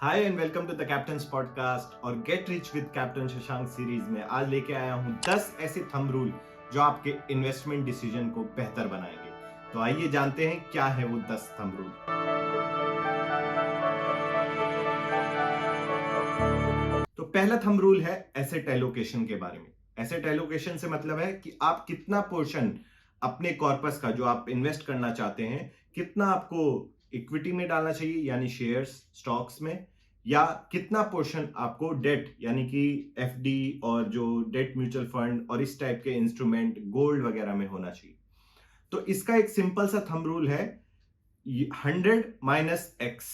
Hi and welcome to the captain's podcast और get rich with captain Shashank series में आज लेके आया हूं 10 ऐसे थंब रूल जो आपके इन्वेस्टमेंट डिसीजन को बेहतर बनाएंगे। तो आइए जानते हैं क्या है वो 10 थंब रूल। तो पहला थंब रूल है एसेट एलोकेशन के बारे में। एसेट एलोकेशन से मतलब है कि आप कितना पोर्शन अपने कॉर्पस का जो आप इन्वेस्ट करना चाहते हैं कितना आपको इक्विटी में डालना चाहिए यानी शेयर्स स्टॉक्स में, या कितना पोर्शन आपको डेट यानी कि एफडी और जो डेट म्यूचुअल फंड और इस टाइप के इंस्ट्रूमेंट गोल्ड वगैरह में होना चाहिए। तो इसका एक सिंपल सा थंब रूल है 100 - x,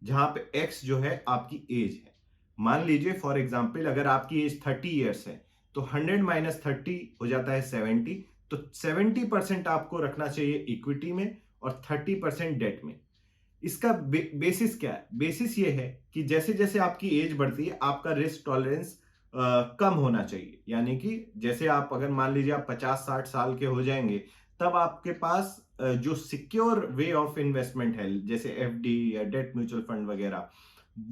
जहां पे x जो है आपकी एज है। मान लीजिए फॉर एग्जांपल अगर आपकी एज 30 ईयर्स है तो 100 - 30 हो जाता है 70। तो 70% आपको रखना चाहिए इक्विटी में और 30% डेट में। इसका बेसिस क्या है? बेसिस ये है कि जैसे जैसे आपकी एज बढ़ती है आपका रिस्क टॉलरेंस कम होना चाहिए। यानी कि जैसे आप अगर मान लीजिए आप 50-60 साल के हो जाएंगे तब आपके पास जो सिक्योर वे ऑफ इन्वेस्टमेंट है जैसे एफडी या डेट म्यूचुअल फंड वगैरह,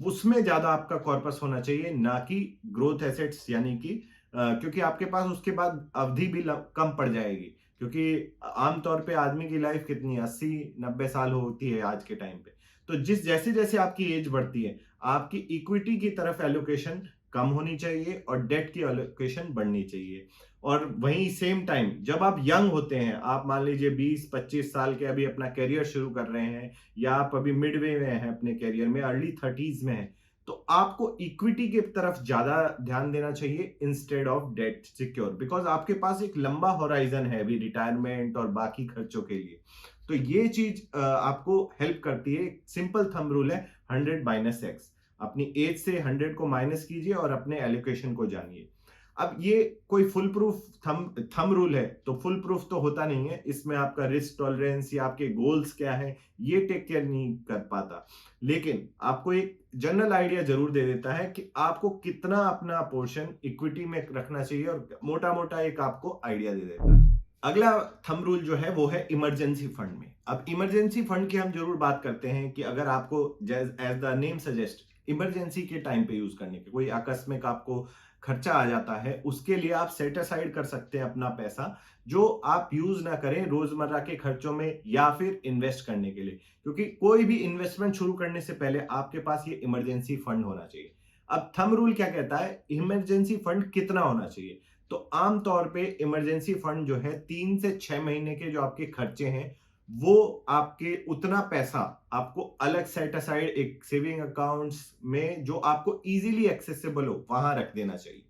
उसमें ज्यादा आपका कॉर्पस होना चाहिए, ना कि ग्रोथ एसेट्स। यानी कि क्योंकि आपके पास उसके बाद अवधि भी कम पड़ जाएगी, क्योंकि आमतौर पे आदमी की लाइफ कितनी 80-90 साल होती है आज के टाइम पे। तो जैसे जैसे आपकी एज बढ़ती है आपकी इक्विटी की तरफ एलोकेशन कम होनी चाहिए और डेट की एलोकेशन बढ़नी चाहिए। और वहीं सेम टाइम जब आप यंग होते हैं, आप मान लीजिए 20-25 साल के अभी अपना करियर शुरू कर रहे हैं या आप अभी मिडवे में हैं अपने करियर में, अर्ली 30s में हैं, तो आपको इक्विटी की तरफ ज्यादा ध्यान देना चाहिए instead of debt secure, because आपके पास एक लंबा होराइजन है अभी रिटायरमेंट और बाकी खर्चों के लिए। तो ये चीज आपको हेल्प करती है। सिंपल थंब रूल है 100 - x। अपनी एज से 100 को माइनस कीजिए और अपने एलोकेशन को जानिए। अब ये कोई फुल प्रूफ थंब रूल है तो फुल प्रूफ तो होता नहीं है, इसमें आपका रिस्क टॉलरेंस या आपके गोल्स क्या है ये टेक केयर नहीं कर पाता, लेकिन आपको एक जनरल आइडिया जरूर दे देता है कि आपको कितना अपना पोर्शन इक्विटी में रखना चाहिए और मोटा मोटा एक आपको आइडिया दे देता है। अगला थंब रूल जो है वो है इमरजेंसी फंड में। अब इमरजेंसी फंड की हम जरूर बात करते हैं कि अगर आपको as the name suggest emergency के टाइम पे यूज करने के, कोई आकस्मिक आपको खर्चा आ जाता है, उसके लिए आप सेट असाइड कर सकते हैं अपना पैसा जो आप यूज ना करें रोजमर्रा के खर्चों में या फिर इन्वेस्ट करने के लिए। क्योंकि कोई भी इन्वेस्टमेंट शुरू करने से पहले आपके पास ये इमरजेंसी फंड होना चाहिए। अब थंब रूल क्या कहता है, इमरजेंसी फंड कितना होना चाहिए? तो आमतौर पे इमरजेंसी फंड जो है 3 से 6 महीने के जो आपके खर्चे हैं वो आपके उतना पैसा आपको अलग सेट असाइड एक सेविंग अकाउंट्स में जो आपको इजीली एक्सेसिबल हो वहां रख देना चाहिए।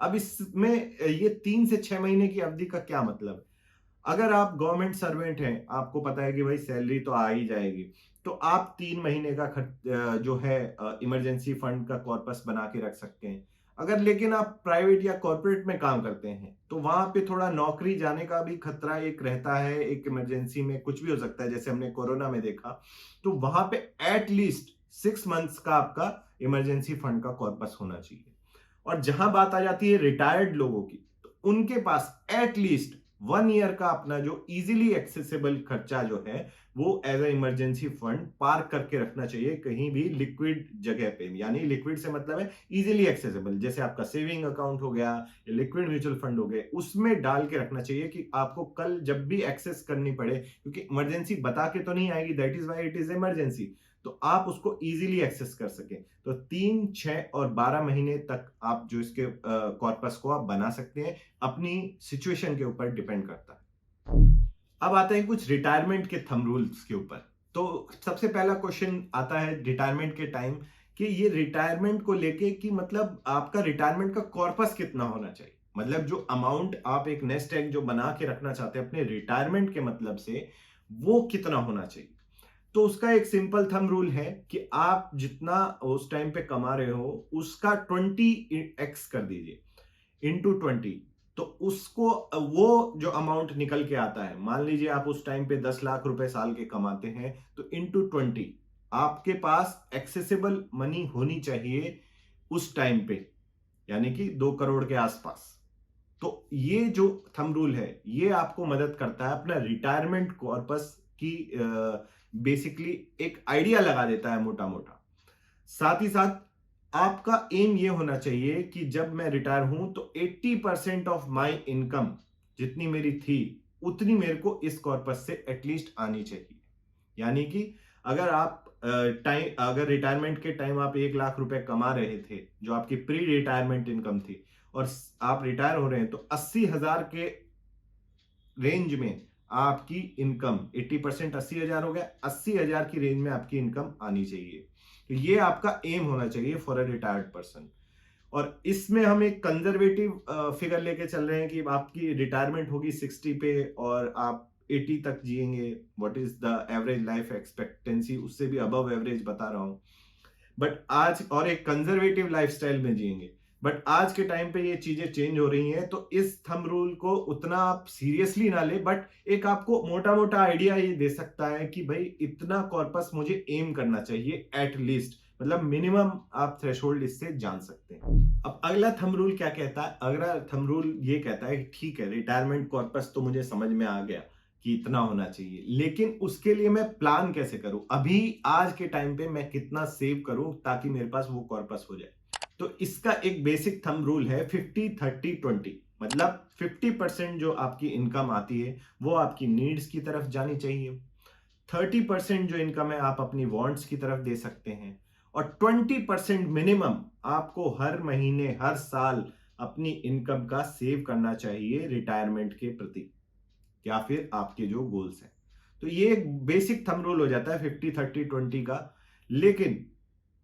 अब इसमें ये 3 से 6 महीने की अवधि का क्या मतलब है? अगर आप गवर्नमेंट सर्वेंट हैं, आपको पता है कि भाई सैलरी तो आ ही जाएगी, तो आप 3 महीने का खर्च जो है इमरजेंसी फंड का कॉर्पस बना के रख सकते हैं। अगर लेकिन आप प्राइवेट या कॉर्पोरेट में काम करते हैं तो वहां पे थोड़ा नौकरी जाने का भी खतरा एक रहता है, एक इमरजेंसी में कुछ भी हो सकता है जैसे हमने कोरोना में देखा। तो वहां पे एटलीस्ट 6 मंथ्स का आपका इमरजेंसी फंड का कॉर्पस होना चाहिए। और जहां बात आ जाती है रिटायर्ड लोगों की, तो उनके पास एटलीस्ट 1 ईयर का अपना जो इजीली एक्सेसिबल खर्चा जो है वो as a emergency fund park करके रखना चाहिए कहीं भी लिक्विड जगह पे। यानी लिक्विड से मतलब है इजीली एक्सेसिबल, जैसे आपका सेविंग अकाउंट हो गया या लिक्विड म्यूचुअल फंड हो गए, उसमें डाल के रखना चाहिए कि आपको कल जब भी एक्सेस करनी पड़े, क्योंकि इमरजेंसी बता के तो नहीं आएगी, that is why it is emergency, तो आप उसको इजीली एक्सेस कर सकें। तो 3, 6 और 12 महीने तक आप जो इसके कॉर्पस को आप बना सकते हैं, अपनी सिचुएशन के ऊपर डिपेंड करता है। अब आते हैं कुछ रिटायरमेंट के थंब रूल्स के ऊपर। तो सबसे पहला क्वेश्चन आता है रिटायरमेंट के टाइम कि ये रिटायरमेंट को लेके कि मतलब आपका रिटायरमेंट का कॉर्पस कितना होना चाहिए, मतलब जो अमाउंट आप एक नेस्ट एग जो बना के रखना चाहते हैं अपने रिटायरमेंट के मतलब से वो कितना होना चाहिए। तो उसका एक सिंपल थंब रूल है कि आप जितना उस टाइम पे कमा रहे हो उसका 20x कर दीजिए इंटू 20। तो उसको वो जो अमाउंट निकल के आता है, मान लीजिए आप उस टाइम पे 10 लाख रुपए साल के कमाते हैं, तो इंटू 20 आपके पास एक्सेसिबल मनी होनी चाहिए उस टाइम पे, यानी कि 2 करोड़ के आसपास। तो ये जो थंब रूल है ये आपको मदद करता है अपना रिटायरमेंट कॉर्पस की बेसिकली एक आइडिया लगा देता है मोटा मोटा। साथ ही साथ आपका एम ये होना चाहिए कि जब मैं रिटायर हूं तो 80% ऑफ माई इनकम जितनी मेरी थी उतनी मेरे को इस कॉर्पस से एटलीस्ट आनी चाहिए। यानी कि अगर आप अगर रिटायरमेंट के टाइम आप 1 लाख रुपए कमा रहे थे जो आपकी प्री रिटायरमेंट इनकम थी, और आप रिटायर हो रहे हैं, तो 80,000 के रेंज में आपकी इनकम 80%, 80,000 हो गया, 80,000 की रेंज में आपकी इनकम आनी चाहिए। तो ये आपका एम होना चाहिए फॉर अ रिटायर्ड पर्सन। और इसमें हम एक कंजर्वेटिव फिगर लेके चल रहे हैं कि आपकी रिटायरमेंट होगी 60 पे और आप 80 तक जिएंगे। What is the average life expectancy, उससे भी अबव एवरेज बता रहा हूं। बट आज और एक कंजर्वेटिव लाइफस्टाइल में जिएंगे। बट आज के टाइम पे ये चीजें चेंज हो रही हैं, तो इस थंब रूल को उतना आप सीरियसली ना ले, बट एक आपको मोटा मोटा आइडिया ये दे सकता है कि भाई इतना कॉर्पस मुझे एम करना चाहिए एट लीस्ट, मतलब मिनिमम आप थ्रेशोल्ड इससे जान सकते हैं। अब अगला थंब रूल क्या कहता है? अगला थंब रूल ये कहता है कि ठीक है, रिटायरमेंट कॉर्पस तो मुझे समझ में आ गया कि इतना होना चाहिए, लेकिन उसके लिए मैं प्लान कैसे करूं? अभी आज के टाइम पे मैं कितना सेव करूं ताकि मेरे पास वो कॉर्पस हो जाए? तो इसका एक बेसिक थंब रूल है 50-30-20। मतलब 50% जो आपकी इनकम आती है वो आपकी नीड्स की तरफ जानी चाहिए, 30% जो इनकम है आप अपनी वांट्स की तरफ दे सकते हैं, और 20% मिनिमम आपको हर महीने हर साल अपनी इनकम का सेव करना चाहिए रिटायरमेंट के प्रति, या फिर आपके जो गोल्स हैं। तो ये एक बेसिक थंब रूल हो जाता है 50-30-20 का। लेकिन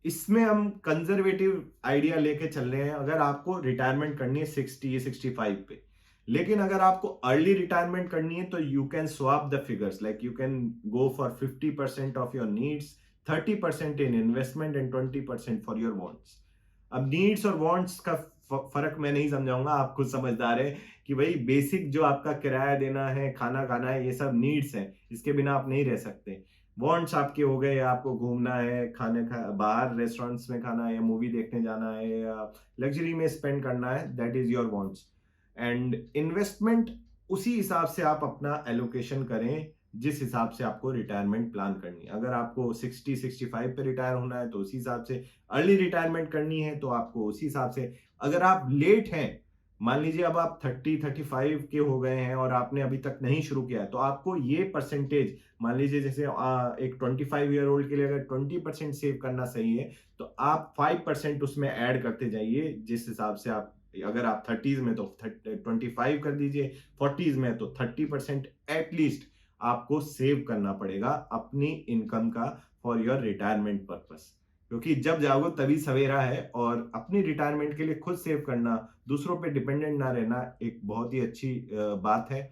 इसमें हम कंजर्वेटिव आइडिया लेके चल रहे हैं। अगर आपको रिटायरमेंट करनी है 60-65 पे, लेकिन अगर आपको अर्ली रिटायरमेंट करनी है तो you can swap the figures, like you can go for 50% of your needs, 30% in investment and 20% for your wants. अब नीड्स और वांट्स का फर्क मैं नहीं समझाऊंगा, आप खुद समझदार है कि भाई बेसिक जो आपका किराया देना है, खाना खाना है, ये सब नीड्स हैं, इसके बिना आप नहीं रह सकते। वांट्स आपके हो गए, आपको घूमना है, बाहर रेस्टोरेंट्स में खाना है, या मूवी देखने जाना है, या लग्जरी में स्पेंड करना है, that is your wants. And investment उसी हिसाब से आप अपना एलोकेशन करें जिस हिसाब से आपको रिटायरमेंट प्लान करनी है। अगर आपको 60-65 पे रिटायर होना है तो उसी हिसाब से, अर्ली रिटायरमेंट करनी है तो आपको उसी हिसाब से। अगर आप लेट हैं, मान लीजिए अब आप 30-35 के हो गए हैं और आपने अभी तक नहीं शुरू किया है, तो आपको ये परसेंटेज, मान लीजिए जैसे एक 25 ईयर ओल्ड के लिए अगर 20% सेव करना सही है, तो आप 5% उसमें ऐड करते जाइए। जिस हिसाब से आप, अगर आप 30s में तो 25 कर दीजिए, 40s में तो 30% एटलीस्ट आपको सेव करना पड़ेगा अपनी इनकम का फॉर योर रिटायरमेंट पर्पस। क्योंकि जब जागो तभी सवेरा है, और अपनी रिटायरमेंट के लिए खुद सेव करना, दूसरों पे डिपेंडेंट ना रहना, एक बहुत ही अच्छी बात है।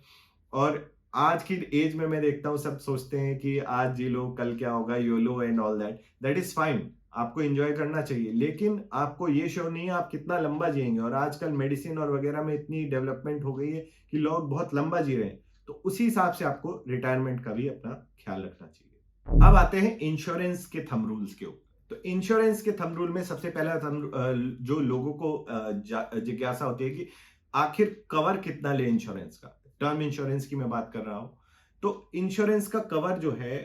और आज की एज में मैं देखता हूँ सब सोचते हैं कि आज जी लो कल क्या होगा, YOLO and all that, that is fine, आपको एंजॉय करना चाहिए, लेकिन आपको ये श्योर नहीं है आप कितना लंबा जिएंगे। और आजकल मेडिसिन और वगैरह में इतनी डेवलपमेंट हो गई है कि लोग बहुत लंबा जी रहे हैं, तो उसी हिसाब से आपको रिटायरमेंट का भी अपना ख्याल रखना चाहिए। अब आते हैं इंश्योरेंस के थंब रूल्स के ऊपर। तो इंश्योरेंस के थंब रूल में सबसे पहला जो लोगों को जिज्ञासा होती है कि आखिर कवर कितना ले इंश्योरेंस का। टर्म इंश्योरेंस की मैं बात कर रहा हूं। तो इंश्योरेंस का कवर जो है,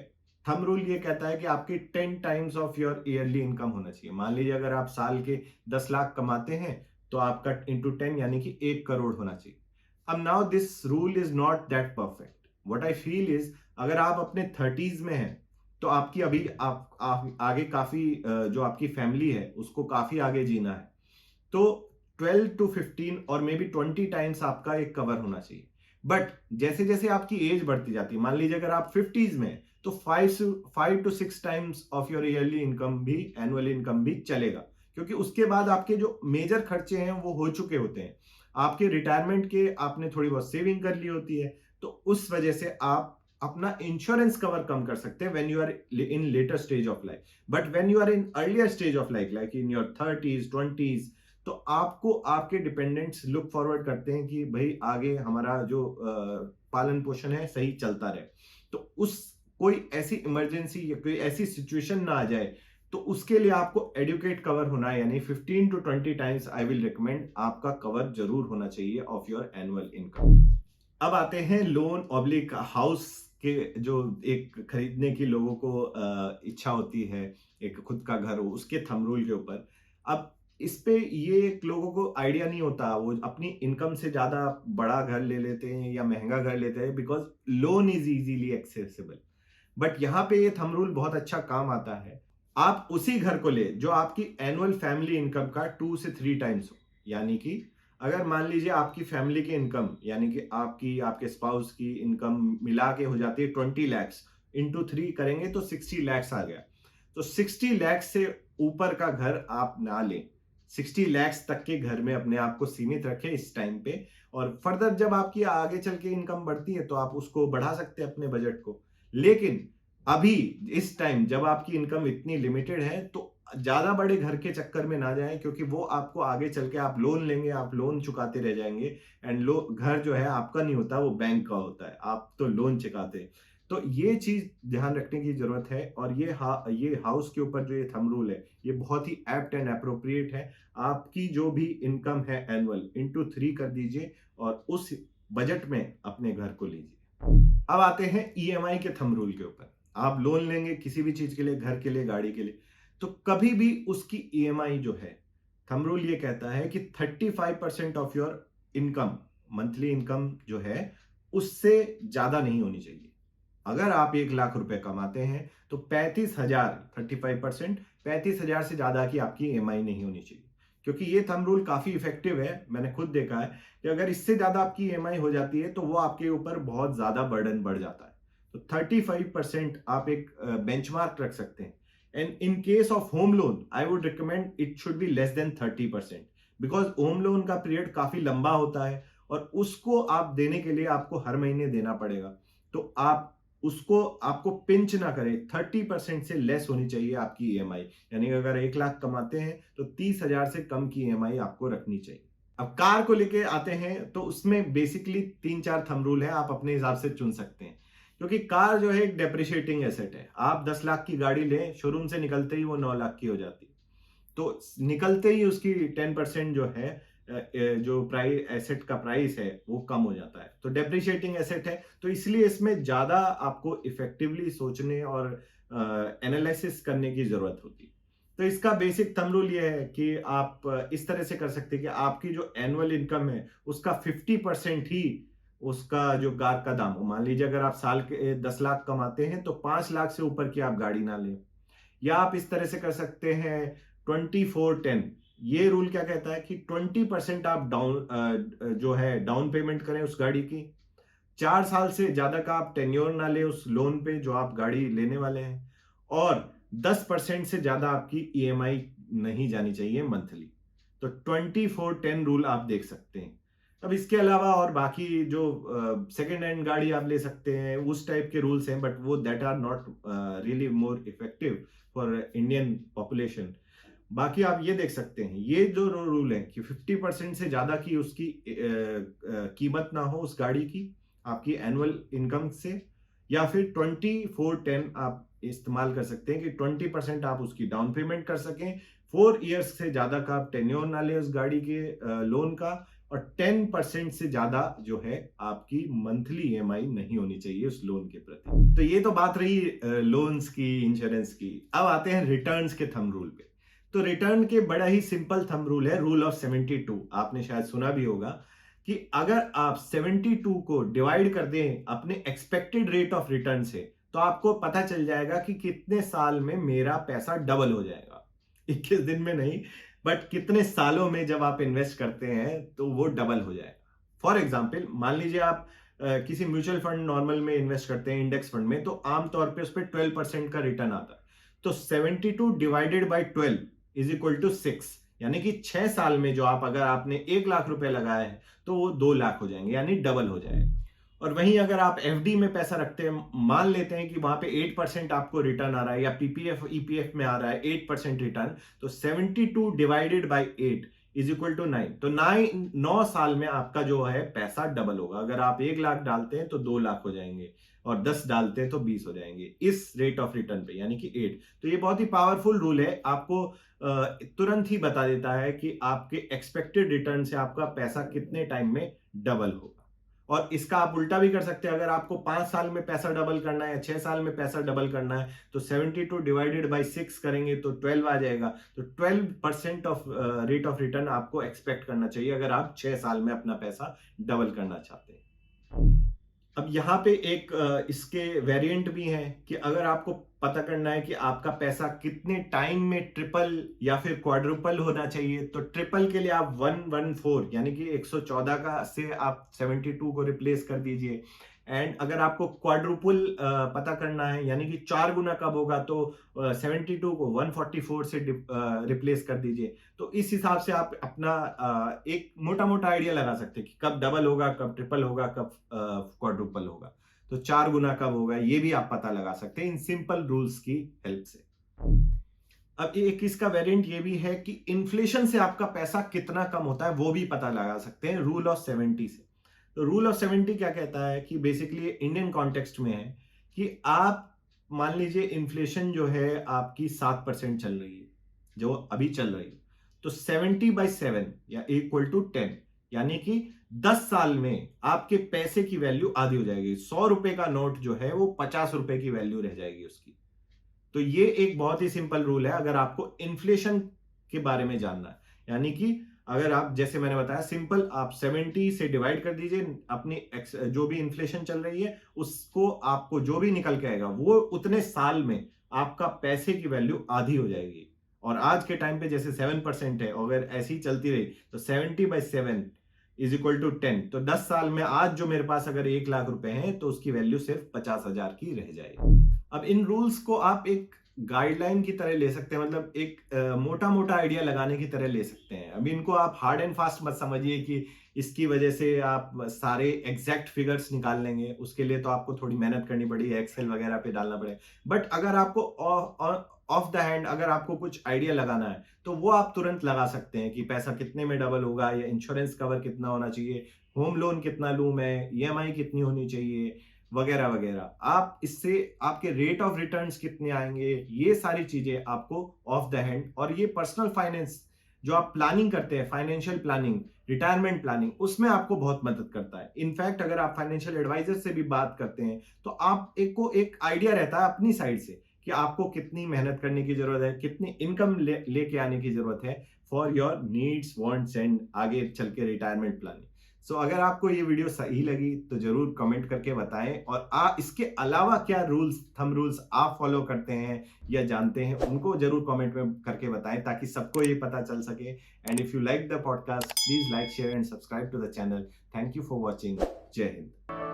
थंब रूल ये कहता है कि आपकी 10 times of your yearly income होना चाहिए। मान लीजिए अगर आप साल के 10 लाख कमाते हैं तो आपका इंटू 10 यानी कि 1 करोड़ होना चाहिए। अब now this rule is not that perfect. What I feel is, अगर आप अपने 30s में हैं तो आपकी अभी आप आगे काफी जो आपकी फैमिली है उसको काफी आगे जीना है, तो 12-15 और मे बी 20 टाइम्स आपका एक कवर होना चाहिए। बट जैसे जैसे आपकी एज बढ़ती जाती है, मान लीजिए अगर आप 50s में हैं, तो 5 to 6 times of your yearly income भी, एनुअल इनकम भी चलेगा, क्योंकि उसके बाद आपके जो मेजर खर्चे हैं वो हो चुके होते हैं। आपके रिटायरमेंट के आपने थोड़ी बहुत सेविंग कर ली होती है, तो उस वजह से आप अपना इंश्योरेंस कवर कम कर सकते हैं when you are in later stage of life. But when you are in earlier stage of life, like in your 30s 20s, तो आपको आपके डिपेंडेंट्स लुक फॉरवर्ड करते हैं कि भाई आगे हमारा जो पालन पोषण है सही चलता रहे। तो उस कोई ऐसी इमरजेंसी या कोई ऐसी सिचुएशन ना आ जाए, तो उसके लिए आपको एडुकेट कवर होना है, यानी 15-20 टाइम्स आई विल रिकमेंड आपका कवर जरूर होना चाहिए ऑफ योर एनुअल इनकम। अब आते हैं लोन ऑब्लिक हाउस कि जो एक खरीदने की लोगों को इच्छा होती है, एक खुद का घर हो, उसके थंब रूल के ऊपर। अब इस पे ये लोगों को आइडिया नहीं होता, वो अपनी इनकम से ज़्यादा बड़ा घर ले लेते हैं या महँगा घर लेते हैं because loan is easily accessible. But यहाँ पे ये थंब रूल बहुत अच्छा काम आता है। आप उसी घर को ले जो आपकी एनुअल फैमिली इनकम का 2 से 3 टाइम्स हो। यानी कि अगर मान लीजिए आपकी फैमिली की इनकम यानी कि आपकी आपके स्पाउस की इनकम मिला के हो जाती है 20 लैक्स, इंटू 3 करेंगे तो 60 लैक्स आ गया। तो 60 लैक्स से ऊपर का घर आप ना लें। 60 लैक्स तक के घर में अपने आप को सीमित रखें इस टाइम पे, और फर्दर जब आपकी आगे चल के इनकम बढ़ती है तो आप उसको बढ़ा सकते हैं अपने बजट को। लेकिन अभी इस टाइम जब आपकी इनकम इतनी लिमिटेड है तो ज्यादा बड़े घर के चक्कर में ना जाएं, क्योंकि वो आपको आगे चल के आप लोन लेंगे, आप लोन चुकाते रह जाएंगे। एंड घर जो है आपका नहीं होता, वो बैंक का होता है, आप तो लोन चुकाते हैं। तो ये चीज ध्यान रखने की जरूरत है। और ये हाउस के ऊपर जो ये थंब रूल है ये बहुत ही एप्ट एंड अप्रोप्रिएट है। आपकी जो भी इनकम है एनुअल इंटू 3 कर दीजिए और उस बजट में अपने घर को लीजिए। अब आते हैं ईएमआई के थंब रूल के ऊपर। आप लोन लेंगे किसी भी चीज के लिए, घर के लिए, गाड़ी के लिए, तो कभी भी उसकी ईएमआई जो है, थंब रूल ये कहता है कि 35% of your income, monthly income जो है, उससे ज्यादा नहीं होनी चाहिए। अगर आप 1 लाख रुपए कमाते हैं तो 35,000, 35%, 35,000 से ज्यादा की आपकी ईएमआई नहीं होनी चाहिए। क्योंकि ये थंब रूल काफी इफेक्टिव है, मैंने खुद देखा है कि अगर इससे ज्यादा आपकी ईएमआई हो जाती है तो वो आपके ऊपर बहुत ज्यादा बर्डन बढ़ जाता है। तो 35% आप एक बेंचमार्क रख सकते हैं। And in case of home loan I would recommend it should be less than 30%, because home loan का पीरियड काफी लंबा होता है और उसको आप देने के लिए आपको हर महीने देना पड़ेगा। तो आप उसको आपको पिंच ना करें। 30% से लेस होनी चाहिए आपकी ईएमआई। यानी अगर 1 लाख कमाते हैं तो 30,000 से कम की ईएमआई आपको रखनी चाहिए। अब कार को लेके आते हैं तो उसमें बेसिकली 3-4 थंब रूल है, आप अपने हिसाब से चुन सकते हैं। क्योंकि कार जो है एक डेप्रिशिएटिंग एसेट है। आप 10 लाख की गाड़ी लें, शोरूम से निकलते ही वो 9 लाख की हो जाती है। तो निकलते ही उसकी 10% जो है, जो प्राइस एसेट का प्राइस है वो कम हो जाता है। तो डेप्रिशिएटिंग एसेट है, तो इसलिए इसमें ज्यादा आपको इफेक्टिवली सोचने और एनालिसिस करने की जरूरत होती है। तो इसका बेसिक थंब रूल ये है कि आप इस तरह से कर सकते हैं कि आपकी जो एनुअल इनकम है उसका 50% ही उसका जो कार का दाम हो। मान लीजिए अगर आप साल के 10 लाख कमाते हैं तो 5 लाख से ऊपर की आप गाड़ी ना लें। या आप इस तरह से कर सकते हैं 24-10। ये रूल क्या कहता है कि 20% आप डाउन जो है डाउन पेमेंट करें उस गाड़ी की। 4 साल से ज्यादा का आप टेन्योर ना ले उस लोन पे जो आप गाड़ी लेने वाले हैं। और 10% से ज्यादा आपकी ईएमआई नहीं जानी चाहिए मंथली। तो 24-10 रूल आप देख सकते हैं। अब इसके अलावा और बाकी जो सेकेंड हैंड गाड़ी आप ले सकते हैं उस टाइप के रूल्स हैं, बट वो that are not really more effective for Indian population. बाकी आप ये देख सकते हैं, ये जो रूल है कि 50% से ज्यादा की उसकी कीमत ना हो उस गाड़ी की आपकी एनुअल इनकम से। या फिर 24-10 आप इस्तेमाल कर सकते हैं कि 20% आप उसकी डाउन पेमेंट कर सकें। 4 इयर्स से ज्यादा का आप टेन्योर ना ले उस गाड़ी के लोन का। और 10% से ज्यादा जो है आपकी मंथली ईएमआई नहीं होनी चाहिए उस लोन के प्रति। तो ये तो बात रही लोन्स की, इंश्योरेंस की। अब आते हैं रिटर्न्स के थंब रूल पे। तो रिटर्न के बड़ा ही सिंपल थंब रूल है, रूल ऑफ 72। आपने शायद सुना भी होगा कि अगर आप 72 को डिवाइड कर दें अपने एक्सपेक्टेड रेट ऑफ रिटर्न से तो आपको पता चल जाएगा कि कितने साल में मेरा पैसा डबल हो जाएगा। 21 दिन में नहीं, बट कितने सालों में जब आप इन्वेस्ट करते हैं तो वो डबल हो जाएगा। फॉर एग्जाम्पल मान लीजिए आप किसी म्यूचुअल फंड नॉर्मल में इन्वेस्ट करते हैं, इंडेक्स फंड में, तो आमतौर पे उस पर 12% का रिटर्न आता है। तो 72 divided by 12 is equal to 6। यानी कि 6 साल में जो अगर आपने 1 लाख रुपए लगाए हैं तो वो 2 लाख हो जाएंगे, यानी डबल हो जाएगा। और वहीं अगर आप एफडी में पैसा रखते हैं, मान लेते हैं कि वहां पे 8% आपको रिटर्न आ रहा है, या पीपीएफ ईपीएफ में आ रहा है 8% रिटर्न, तो 72 divided by 8 is equal to 9। तो 9 साल में आपका जो है पैसा डबल होगा। अगर आप 1 लाख डालते हैं तो 2 लाख हो जाएंगे, और 10 डालते हैं तो 20 हो जाएंगे इस रेट ऑफ रिटर्न पे, यानी कि 8। तो ये बहुत ही पावरफुल रूल है, आपको तुरंत ही बता देता है कि आपके एक्सपेक्टेड रिटर्न से आपका पैसा कितने टाइम में डबल होगा। और इसका आप उल्टा भी कर सकते हैं, अगर आपको 5 साल में पैसा डबल करना है या 6 साल में पैसा डबल करना है तो 72 डिवाइडेड बाई 6 करेंगे तो 12 आ जाएगा। तो 12% ऑफ रेट ऑफ रिटर्न आपको एक्सपेक्ट करना चाहिए अगर आप 6 साल में अपना पैसा डबल करना चाहते हैं। अब यहाँ पे एक इसके वेरिएंट भी हैं कि अगर आपको पता करना है कि आपका पैसा कितने टाइम में ट्रिपल या फिर क्वाड्रुपल होना चाहिए, तो ट्रिपल के लिए आप 114 यानी कि 114 का से आप 72 को रिप्लेस कर दीजिए। एंड अगर आपको क्वाड्रुपल पता करना है यानी कि 4 गुना कब होगा, तो 72 को 144 से रिप्लेस कर दीजिए। तो इस हिसाब से आप अपना एक मोटा मोटा आइडिया लगा सकते हैं कि कब डबल होगा, कब ट्रिपल होगा, कब क्वाड्रुपल होगा। तो 4 गुना कब होगा ये भी आप पता लगा सकते हैं इन सिंपल रूल्स की हेल्प से। अब एक इसका वेरिएंट ये भी है कि इन्फ्लेशन से आपका पैसा कितना कम होता है वो भी पता लगा सकते हैं रूल ऑफ 70 से। तो रूल ऑफ 70 क्या कहता है कि बेसिकली इंडियन कॉन्टेक्स्ट में है कि आप मान लीजिए इन्फ्लेशन जो है आपकी 7% चल रही है, जो अभी चल रही है, तो 70/7 या इक्वल टू 10 यानी कि 10 साल में आपके पैसे की वैल्यू आधी हो जाएगी। 100 रुपए का नोट जो है वो 50 रुपए की वैल्यू रह जाएगी उसकी। तो ये एक बहुत ही सिंपल रूल है अगर आपको इन्फ्लेशन के बारे में जानना है। यानी कि अगर आप, जैसे मैंने बताया, सिंपल आप 70 से डिवाइड कर दीजिए अपनी जो भी इन्फ्लेशन चल रही है उसको, आपको जो भी निकल के आएगा वो उतने साल में आपका पैसे की वैल्यू आधी हो जाएगी। और आज के टाइम पे जैसे 7% है, अगर ऐसी चलती रही तो 70/7 इज इक्वल टू 10। तो 10 साल में आज जो मेरे पास अगर 1 लाख रुपए हैं तो उसकी वैल्यू सिर्फ 50,000 की रह जाएगी। अब इन रूल्स को आप एक गाइडलाइन की तरह ले सकते हैं, मतलब एक मोटा मोटा आइडिया लगाने की तरह ले सकते हैं। अब इनको आप हार्ड एंड फास्ट मत समझिए कि इसकी वजह से आप सारे एग्जैक्ट फिगर्स निकाल लेंगे। उसके लिए तो आपको थोड़ी मेहनत करनी पड़ेगी, एक्सेल वगैरह पे डालना पड़ेगा। बट अगर आपको ऑफ द हैंड अगर आपको कुछ आइडिया लगाना है तो वो आप तुरंत लगा सकते हैं कि पैसा कितने में डबल होगा, या इंश्योरेंस कवर कितना होना चाहिए, होम लोन कितना लूं मैं, ईएमआई कितनी होनी चाहिए, वगैरह वगैरह। आप इससे आपके रेट ऑफ रिटर्न्स कितने आएंगे, ये सारी चीजें आपको ऑफ द हैंड। और ये पर्सनल फाइनेंस जो आप प्लानिंग करते हैं, फाइनेंशियल प्लानिंग, रिटायरमेंट प्लानिंग, उसमें आपको बहुत मदद करता है। इनफैक्ट अगर आप फाइनेंशियल एडवाइजर से भी बात करते हैं तो आप एक आइडिया रहता है अपनी साइड से कि आपको कितनी मेहनत करने की जरूरत है, कितनी इनकम लेके आने की जरूरत है for your needs, wants and आगे चल के रिटायरमेंट प्लानिंग। सो अगर आपको ये वीडियो सही लगी तो जरूर कमेंट करके बताएं, और इसके अलावा क्या रूल्स, थंब रूल्स आप फॉलो करते हैं या जानते हैं उनको जरूर कमेंट में करके बताएं ताकि सबको ये पता चल सके। And if you like the podcast please like, share and subscribe to the channel. Thank you for watching. जय हिंद।